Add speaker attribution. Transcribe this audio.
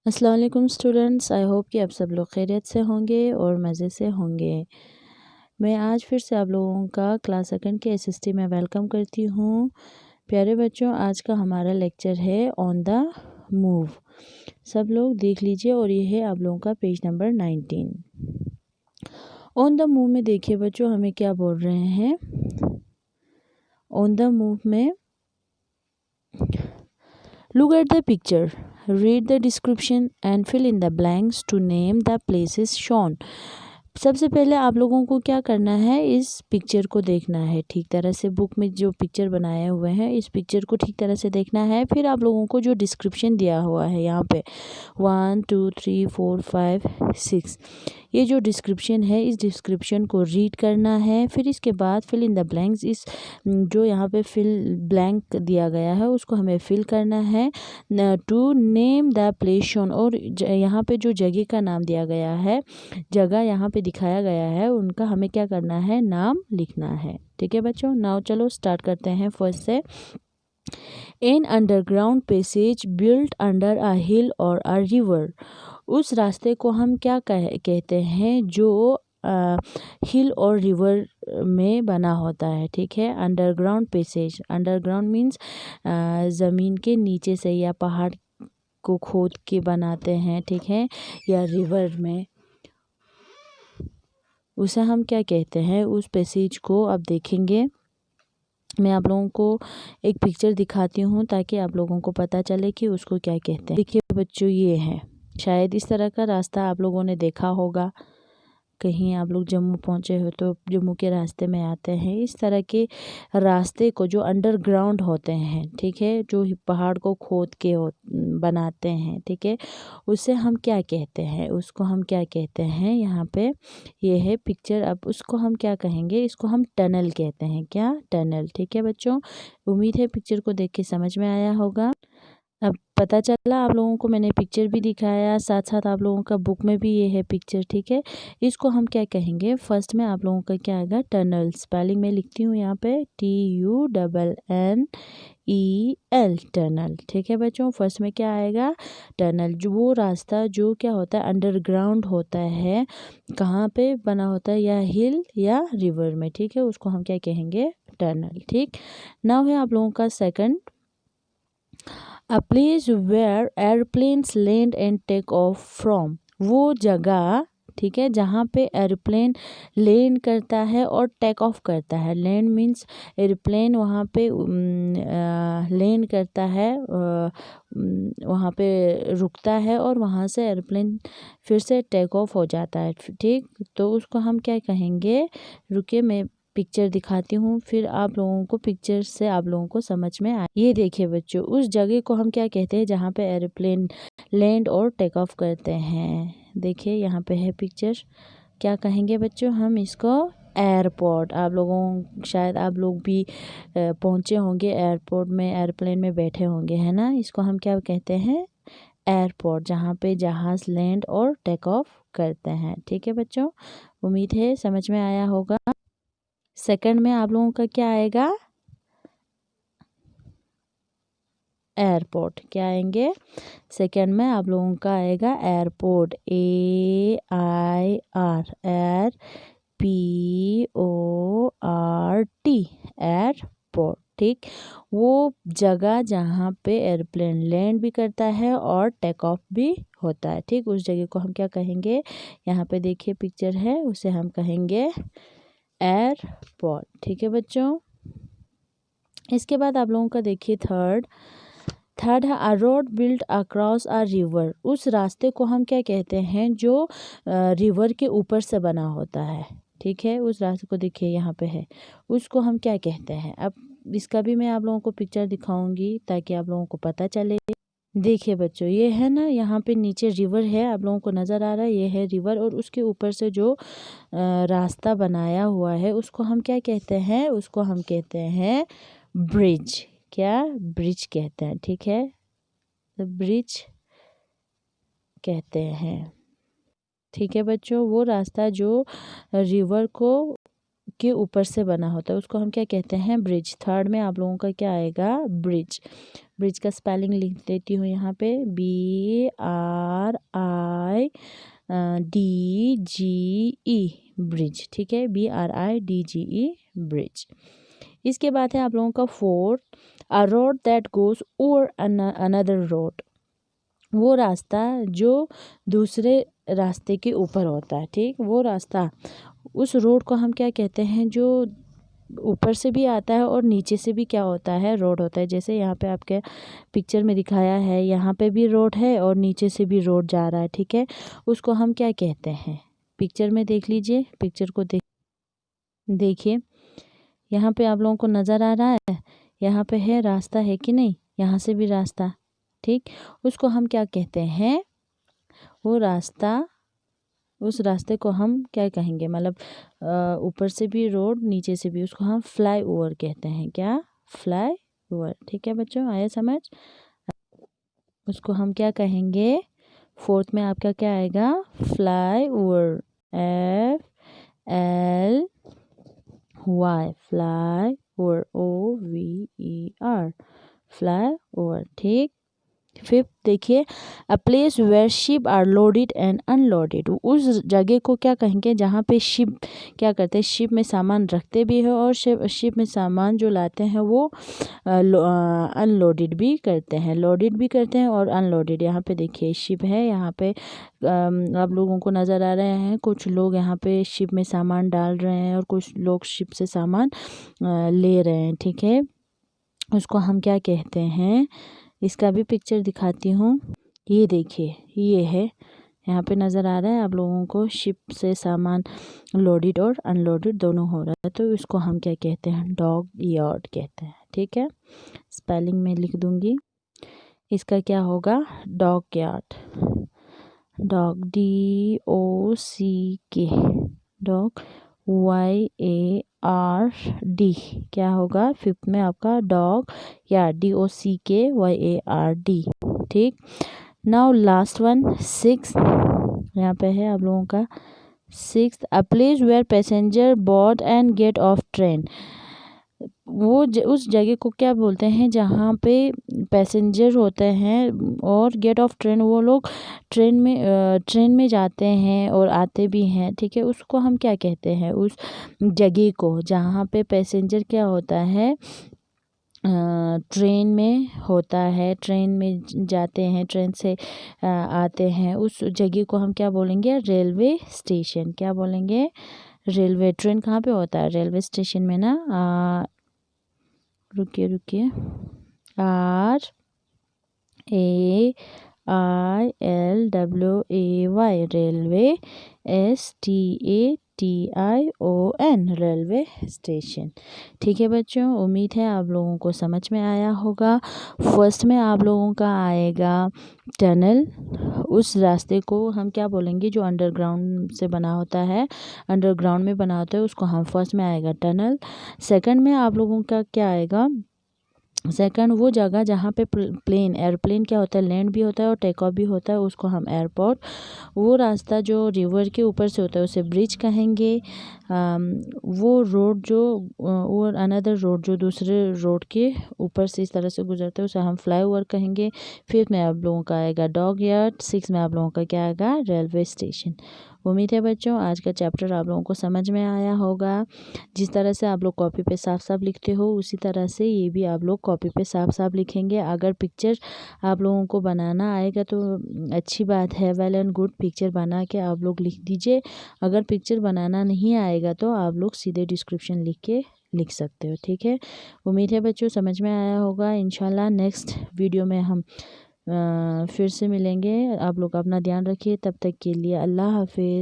Speaker 1: अस्सलाम वालेकुम students, I hope कि आप सब लोग खैरियत से होंगे और मज़े से होंगे। मैं आज फिर से आप लोगों का क्लास सेकंड के एसएसटी में वेलकम करती हूँ। प्यारे बच्चों, आज का हमारा लेक्चर है ऑन द मूव। सब लोग देख लीजिए और ये है आप लोगों का page number 19। On the move में देखिए बच्चों, हमें क्या बोल रहे हैं। ऑन द मूव में look at the picture, read the description and fill in the blanks to name the places shown। सबसे पहले आप लोगों को क्या करना है, इस पिक्चर को देखना है ठीक तरह से। बुक में जो पिक्चर बनाए हुए हैं इस पिक्चर को ठीक तरह से देखना है। फिर आप लोगों को जो डिस्क्रिप्शन दिया हुआ है यहाँ पे 1 2 3 4 5 6, ये जो डिस्क्रिप्शन है इस डिस्क्रिप्शन को रीड करना है। फिर इसके बाद फिल इन द ब्लैंक्स, इस जो यहाँ पे फिल ब्लैंक दिया गया है उसको हमें फिल करना है। To name the place shown, और यहाँ पे जो जगह का नाम दिया गया है, जगह यहाँ पे दिखाया गया है, उनका हमें क्या करना है, नाम लिखना है। ठीक है बच्चों, नाउ चलो स्टार्ट करते हैं फर्स्ट से। An underground passage built under a hill और अ रिवर। उस रास्ते को हम क्या कहते हैं जो हिल और रिवर में बना होता है। ठीक है, अंडरग्राउंड पैसेज। अंडरग्राउंड मीन्स ज़मीन के नीचे से या पहाड़ को खोद के बनाते हैं, ठीक है, या रिवर में, उसे हम क्या कहते हैं, उस पैसेज को। अब देखेंगे, मैं आप लोगों को एक पिक्चर दिखाती हूँ ताकि आप लोगों को पता चले कि उसको क्या कहते हैं। देखिए बच्चों, ये है, शायद इस तरह का रास्ता आप लोगों ने देखा होगा। कहीं आप लोग जम्मू पहुँचे हो तो जम्मू के रास्ते में आते हैं इस तरह के रास्ते को जो अंडरग्राउंड होते हैं, ठीक है, जो पहाड़ को खोद के बनाते हैं, ठीक है, उसे हम क्या कहते हैं, उसको हम क्या कहते हैं। यहाँ पे ये है पिक्चर। अब उसको हम क्या कहेंगे, इसको हम टनल कहते हैं। क्या? टनल। ठीक है बच्चों, उम्मीद है पिक्चर को देख के समझ में आया होगा। अब पता चला आप लोगों को, मैंने पिक्चर भी दिखाया, साथ साथ आप लोगों का बुक में भी ये है पिक्चर। ठीक है, इसको हम क्या कहेंगे, फर्स्ट में आप लोगों का क्या आएगा, टनल। स्पेलिंग में लिखती हूँ यहाँ पे TUNNEL, टनल। ठीक है बच्चों, फर्स्ट में क्या आएगा, टनल। जो वो रास्ता जो क्या होता है, अंडरग्राउंड होता है, कहाँ पे बना होता है, या हिल या रिवर में। ठीक है, उसको हम क्या कहेंगे, टनल। ठीक, नाउ है आप लोगों का second, A place where airplanes land and take off from। वो जगह, ठीक है, जहाँ पे एरोप्लेन लैंड करता है और टेक ऑफ करता है। लैंड मीन्स एरोप्लेन वहाँ पे लैंड करता है, वहाँ पे रुकता है और वहाँ से एरोप्लेन फिर से टेक ऑफ हो जाता है। ठीक, तो उसको हम क्या कहेंगे, रुके मैं पिक्चर दिखाती हूँ, फिर आप लोगों को पिक्चर से आप लोगों को समझ में आए। ये देखिए बच्चों, उस जगह को हम क्या कहते हैं जहाँ पे एरोप्लेन लैंड और टेक ऑफ करते हैं। देखिए यहाँ पे है पिक्चर, क्या कहेंगे बच्चों, हम इसको एयरपोर्ट। आप लोगों, शायद आप लोग भी पहुँचे होंगे एयरपोर्ट में, एयरप्लेन में बैठे होंगे, है ना। इसको हम क्या कहते हैं, एयरपोर्ट, जहाँ पे जहाज़ लैंड और टेक ऑफ करते हैं। ठीक है बच्चों, उम्मीद है समझ में आया होगा। सेकंड में आप लोगों का क्या आएगा, एयरपोर्ट। क्या आएंगे, सेकंड में आप लोगों का आएगा airport, AIR, air, PORT, airport. ठीक, वो जगह जहाँ पे एयरप्लेन लैंड भी करता है और टेक ऑफ भी होता है। ठीक, उस जगह को हम क्या कहेंगे, यहाँ पे देखिए पिक्चर है, उसे हम कहेंगे एयरपोर्ट। ठीक है बच्चों, इसके बाद आप लोगों का देखिए थर्ड है a road built across a river. उस रास्ते को हम क्या कहते हैं जो रिवर के ऊपर से बना होता है। ठीक है, उस रास्ते को देखिए यहाँ पे है, उसको हम क्या कहते हैं। अब इसका भी मैं आप लोगों को पिक्चर दिखाऊंगी ताकि आप लोगों को पता चले। देखिए बच्चों, ये है ना, यहाँ पे नीचे रिवर है, आप लोगों को नज़र आ रहा है, ये है रिवर, और उसके ऊपर से जो रास्ता बनाया हुआ है उसको हम क्या कहते हैं, उसको हम कहते हैं ब्रिज। क्या? ब्रिज कहते हैं। ठीक है, तो ब्रिज कहते हैं। ठीक है बच्चों, वो रास्ता जो रिवर को के ऊपर से बना होता है उसको हम क्या कहते हैं, ब्रिज। थर्ड में आप लोगों का क्या आएगा, ब्रिज। ब्रिज का स्पेलिंग लिख देती हूँ यहाँ पे, BRIDGE। BRIDGE ब्रिज, ठीक है, BRIDGE ब्रिज। इसके बाद है आप लोगों का 4 a road that goes over another road, वो रास्ता जो दूसरे रास्ते के ऊपर होता है, ठीक, वो रास्ता, उस रोड को हम क्या कहते हैं, जो ऊपर से भी आता है और नीचे से भी क्या होता है, रोड होता है। जैसे यहाँ पे आपके पिक्चर में दिखाया है, यहाँ पे भी रोड है और नीचे से भी रोड जा रहा है, ठीक है, उसको हम क्या कहते हैं, पिक्चर में देख लीजिए, पिक्चर को देखिए, यहाँ पे आप लोगों को नज़र आ रहा है, यहाँ पे है रास्ता, है कि नहीं, यहाँ से भी रास्ता, ठीक, उसको हम क्या कहते हैं, वो रास्ता, उस रास्ते को हम क्या कहेंगे, मतलब ऊपर से भी रोड नीचे से भी, उसको हम फ्लाई ओवर कहते हैं, क्या, फ्लाई ओवर, ठीक है बच्चों, आया समझ। उसको हम क्या कहेंगे, 4th में आपका क्या आएगा, fly over, FLY, fly over, OVER, fly over, ठीक। 5th देखिए, a place where ship are loaded and unloaded, उस जगह को क्या कहेंगे जहाँ पे शिप क्या करते हैं, शिप में सामान रखते भी है और शिप में सामान जो लाते हैं वो अनलोडेड भी करते हैं, लोडेड भी करते हैं और अनलोडेड। यहाँ पे देखिए शिप है, यहाँ पे आप लोगों को नज़र आ रहे हैं, कुछ लोग यहाँ पे शिप में सामान डाल रहे हैं और कुछ लोग शिप से सामान ले रहे हैं, ठीक है, उसको हम क्या कहते हैं। इसका भी पिक्चर दिखाती हूँ, ये देखिए, ये है, यहाँ पे नज़र आ रहा है आप लोगों को, शिप से सामान लोडेड और अनलोडेड दोनों हो रहा है, तो इसको हम क्या कहते हैं, डॉक यार्ड कहते हैं, ठीक है, स्पेलिंग में लिख दूँगी, इसका क्या होगा, dock yard, dock DOCK, dock YARD, क्या होगा 5th में आपका डॉग यार्ड, DOCKYARD, ठीक। नाउ लास्ट वन 6, यहाँ पे है आप लोगों का 6th, a place where passenger board and get off train, वो उस जगह को क्या बोलते हैं जहाँ पे पैसेंजर होते हैं और गेट ऑफ ट्रेन, वो लोग ट्रेन में जाते हैं और आते भी हैं, ठीक है, उसको हम क्या कहते हैं, उस जगह को जहाँ पे पैसेंजर क्या होता है, ट्रेन में होता है, ट्रेन में जाते हैं, ट्रेन से आते हैं, उस जगह को हम क्या बोलेंगे, रेलवे स्टेशन, क्या बोलेंगे, रेलवे। ट्रेन कहाँ पे होता है, रेलवे स्टेशन में ना, रुकिए RAILWAY, railway, STATION, railway station, ठीक है बच्चों, उम्मीद है आप लोगों को समझ में आया होगा। फर्स्ट में आप लोगों का आएगा टनल, उस रास्ते को हम क्या बोलेंगे, जो अंडरग्राउंड से बना होता है, अंडरग्राउंड में बना होता है, उसको हम फर्स्ट में आएगा टनल। सेकंड में आप लोगों का क्या आएगा, सेकंड वो जगह जहाँ पे प्लेन, एयरप्लेन क्या होता है, लैंड भी होता है और टेक ऑफ भी होता है, उसको हम एयरपोर्ट, वो रास्ता जो रिवर के ऊपर से होता है उसे ब्रिज कहेंगे। वो रोड जो और अनदर रोड जो दूसरे रोड के ऊपर से इस तरह से गुजरते हैं उसे हम फ्लाई ओवर कहेंगे। 5th में आप लोगों का आएगा डॉग यार्ड, 6th में आप लोगों का क्या आएगा, रेलवे स्टेशन। उम्मीद है बच्चों आज का चैप्टर आप लोगों को समझ में आया होगा। जिस तरह से आप लोग कॉपी पे साफ साफ लिखते हो उसी तरह से ये भी आप लोग कॉपी पे साफ साफ लिखेंगे। अगर पिक्चर आप लोगों को बनाना आएगा तो अच्छी बात है, वेल एंड गुड, पिक्चर बना के आप लोग लिख दीजिए। अगर पिक्चर बनाना नहीं आएगा तो आप लोग सीधे डिस्क्रिप्शन लिख के लिख सकते हो, ठीक है। उम्मीद है बच्चों समझ में आया होगा। इंशाल्लाह नेक्स्ट वीडियो में हम फिर से मिलेंगे। आप लोग अपना ध्यान रखिए, तब तक के लिए अल्लाह हाफिज़।